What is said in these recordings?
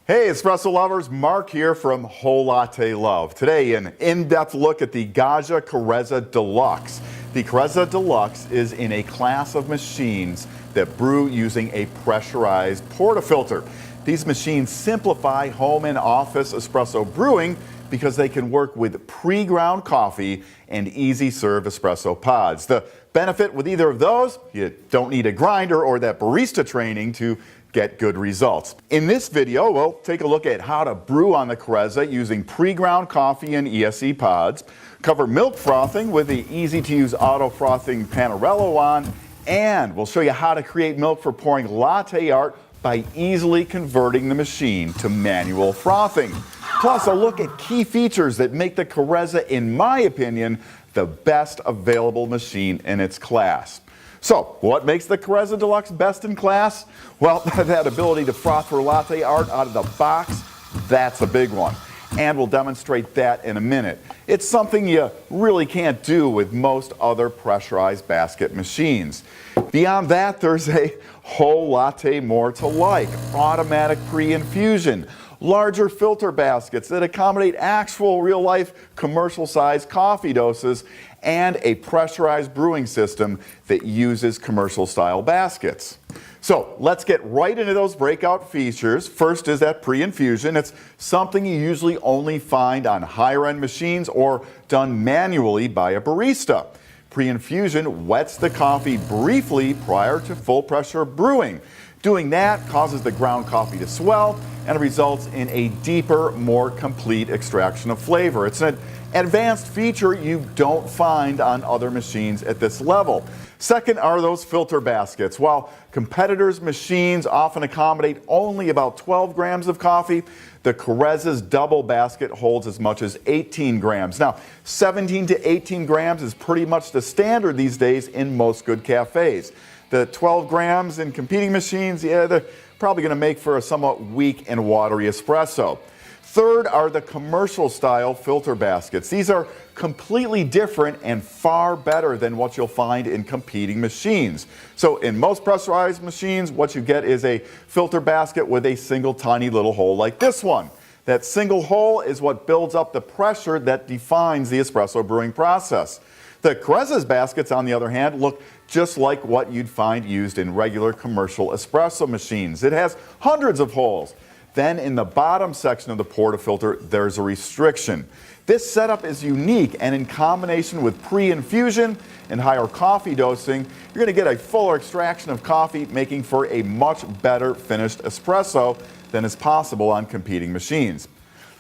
Hey, espresso lovers, Mark here from Whole Latte Love. Today, an in-depth look at the Gaggia Carezza Deluxe. The Carezza Deluxe is in a class of machines that brew using a pressurized portafilter. These machines simplify home and office espresso brewing because they can work with pre-ground coffee and easy-serve espresso pods. The benefit with either of those, you don't need a grinder or that barista training to get good results. In this video, we'll take a look at how to brew on the Carezza using pre-ground coffee and ESE pods, cover milk frothing with the easy-to-use auto frothing Panarello wand, and we'll show you how to create milk for pouring latte art by easily converting the machine to manual frothing. Plus, a look at key features that make the Carezza, in my opinion, the best available machine in its class. So, what makes the Carezza Deluxe best in class? Well, that ability to froth for latte art out of the box, that's a big one. And we'll demonstrate that in a minute. It's something you really can't do with most other pressurized basket machines. Beyond that, there's a whole latte more to like. Automatic pre-infusion, larger filter baskets that accommodate actual real-life commercial-sized coffee doses, and a pressurized brewing system that uses commercial-style baskets. So let's get right into those breakout features. First is that pre-infusion. It's something you usually only find on higher-end machines or done manually by a barista. Pre-infusion wets the coffee briefly prior to full pressure brewing. Doing that causes the ground coffee to swell and results in a deeper, more complete extraction of flavor. It's an advanced feature you don't find on other machines at this level. Second are those filter baskets. While competitors' machines often accommodate only about 12 grams of coffee, the Carezza's double basket holds as much as 18 grams. Now, 17 to 18 grams is pretty much the standard these days in most good cafes. The 12 grams in competing machines, yeah, they're probably going to make for a somewhat weak and watery espresso. Third are the commercial style filter baskets. These are completely different and far better than what you'll find in competing machines. So in most pressurized machines, what you get is a filter basket with a single tiny little hole like this one. That single hole is what builds up the pressure that defines the espresso brewing process. The Carezza's baskets, on the other hand, look just like what you'd find used in regular commercial espresso machines. It has hundreds of holes. Then in the bottom section of the portafilter, there's a restriction. This setup is unique, and in combination with pre-infusion and higher coffee dosing, you're going to get a fuller extraction of coffee, making for a much better finished espresso than is possible on competing machines.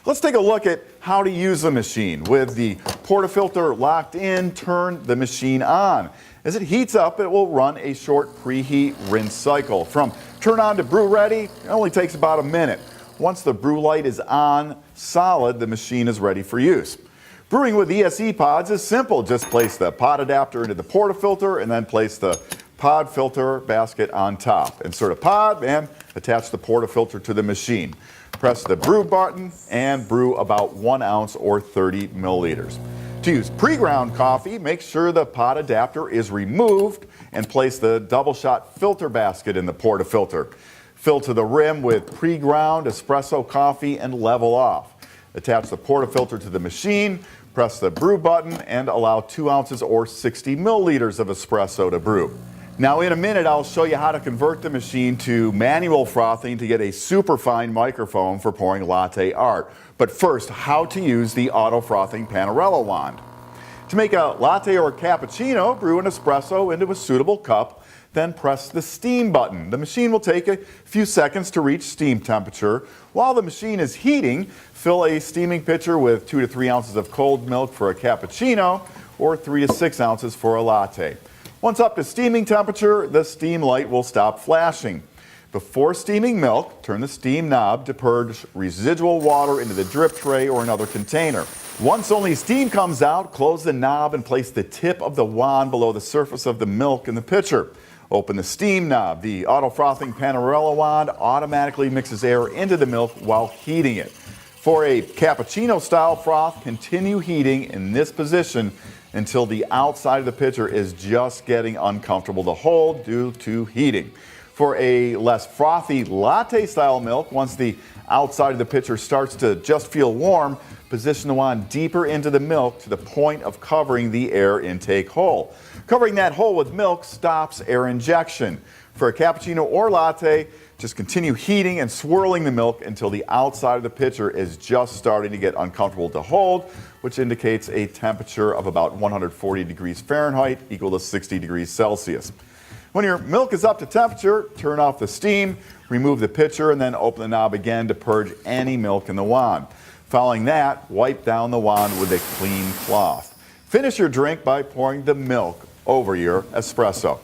Let's take a look at how to use the machine. With the portafilter locked in, turn the machine on. As it heats up, it will run a short preheat rinse cycle. From turn on to brew ready, it only takes about a minute. Once the brew light is on solid, the machine is ready for use. Brewing with ESE pods is simple. Just place the pod adapter into the portafilter and then place the pod filter basket on top. Insert a pod and attach the portafilter to the machine. Press the brew button and brew about 1 ounce or 30 milliliters. To use pre-ground coffee, make sure the pod adapter is removed and place the double shot filter basket in the portafilter. Fill to the rim with pre-ground espresso coffee and level off. Attach the portafilter to the machine, press the brew button, and allow 2 ounces or 60 milliliters of espresso to brew. Now in a minute, I'll show you how to convert the machine to manual frothing to get a superfine microphone for pouring latte art. But first, how to use the auto frothing Panarello wand. To make a latte or cappuccino, brew an espresso into a suitable cup, then press the steam button. The machine will take a few seconds to reach steam temperature. While the machine is heating, fill a steaming pitcher with 2 to 3 ounces of cold milk for a cappuccino or 3 to 6 ounces for a latte. Once up to steaming temperature, the steam light will stop flashing. Before steaming milk, turn the steam knob to purge residual water into the drip tray or another container. Once only steam comes out, close the knob and place the tip of the wand below the surface of the milk in the pitcher. Open the steam knob. The auto frothing Panarello wand automatically mixes air into the milk while heating it. For a cappuccino style froth, continue heating in this position until the outside of the pitcher is just getting uncomfortable to hold due to heating. For a less frothy latte-style milk, once the outside of the pitcher starts to just feel warm, position the wand deeper into the milk to the point of covering the air intake hole. Covering that hole with milk stops air injection. For a cappuccino or latte, just continue heating and swirling the milk until the outside of the pitcher is just starting to get uncomfortable to hold, which indicates a temperature of about 140 degrees Fahrenheit, equal to 60 degrees Celsius. When your milk is up to temperature, turn off the steam, remove the pitcher, and then open the knob again to purge any milk in the wand. Following that, wipe down the wand with a clean cloth. Finish your drink by pouring the milk over your espresso.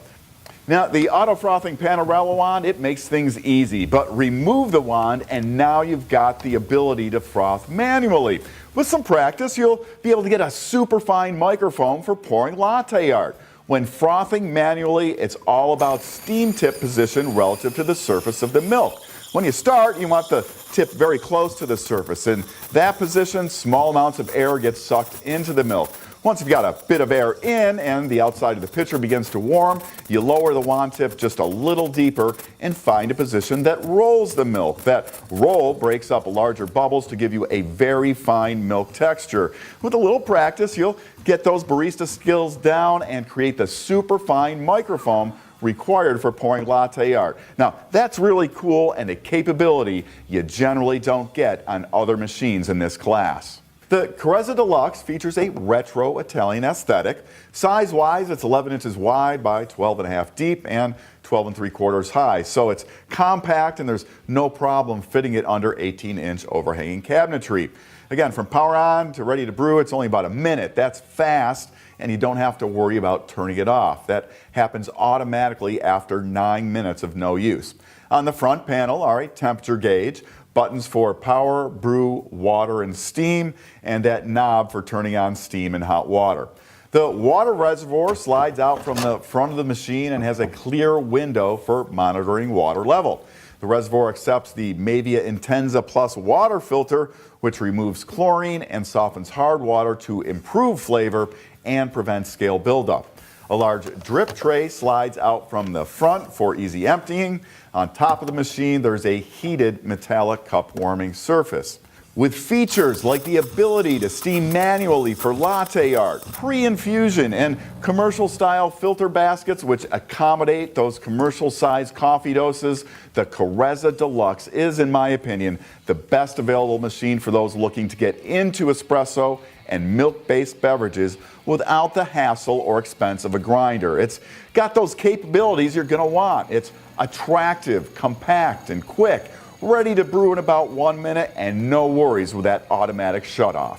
Now, the auto frothing Panarello wand, it makes things easy, but remove the wand and now you've got the ability to froth manually. With some practice, you'll be able to get a super fine microfoam for pouring latte art. When frothing manually, it's all about steam tip position relative to the surface of the milk. When you start, you want the tip very close to the surface. In that position, small amounts of air get sucked into the milk. Once you've got a bit of air in and the outside of the pitcher begins to warm, you lower the wand tip just a little deeper and find a position that rolls the milk. That roll breaks up larger bubbles to give you a very fine milk texture. With a little practice, you'll get those barista skills down and create the super fine microfoam required for pouring latte art. Now, that's really cool and a capability you generally don't get on other machines in this class. The Carezza Deluxe features a retro Italian aesthetic. Size-wise, it's 11 inches wide by 12.5 deep and 12 3/4 high. So it's compact and there's no problem fitting it under 18-inch overhanging cabinetry. Again, from power on to ready to brew, it's only about a minute. That's fast, and you don't have to worry about turning it off. That happens automatically after 9 minutes of no use. On the front panel are a temperature gauge, buttons for power, brew, water, and steam, and that knob for turning on steam and hot water. The water reservoir slides out from the front of the machine and has a clear window for monitoring water level. The reservoir accepts the Mavia Intenza Plus water filter, which removes chlorine and softens hard water to improve flavor and prevent scale buildup. A large drip tray slides out from the front for easy emptying. On top of the machine, there's a heated metallic cup warming surface. With features like the ability to steam manually for latte art, pre-infusion, and commercial-style filter baskets which accommodate those commercial-sized coffee doses, the Carezza Deluxe is, in my opinion, the best available machine for those looking to get into espresso and milk-based beverages without the hassle or expense of a grinder. It's got those capabilities you're going to want. It's attractive, compact, and quick, ready to brew in about 1 minute, and no worries with that automatic shutoff.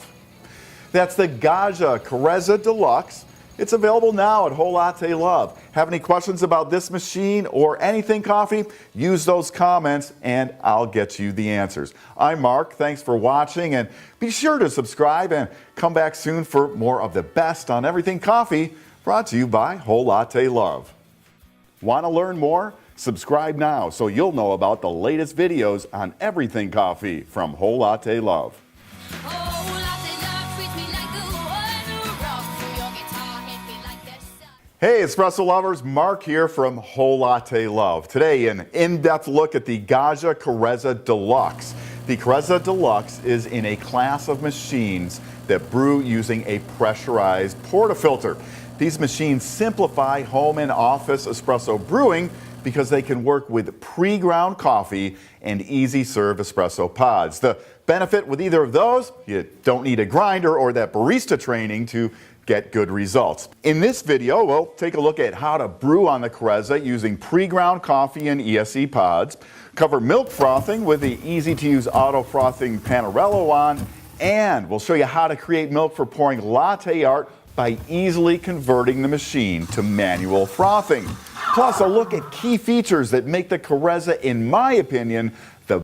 That's the Gaggia Carezza Deluxe. It's available now at Whole Latte Love. Have any questions about this machine or anything coffee? Use those comments and I'll get you the answers. I'm Mark. Thanks for watching, and be sure to subscribe and come back soon for more of the best on everything coffee, brought to you by Whole Latte Love. Want to learn more? Subscribe now so you'll know about the latest videos on everything coffee from Whole Latte Love. Hey, espresso lovers, Mark here from Whole Latte Love. Today, an in-depth look at the Gaggia Carezza Deluxe. The Carezza Deluxe is in a class of machines that brew using a pressurized portafilter. These machines simplify home and office espresso brewing because they can work with pre-ground coffee and easy-serve espresso pods. The benefit with either of those, you don't need a grinder or that barista training to get good results. In this video, we'll take a look at how to brew on the Carezza using pre-ground coffee and ESE pods, cover milk frothing with the easy-to-use auto frothing Panarello wand, and we'll show you how to create milk for pouring latte art by easily converting the machine to manual frothing. Plus, a look at key features that make the Carezza, in my opinion,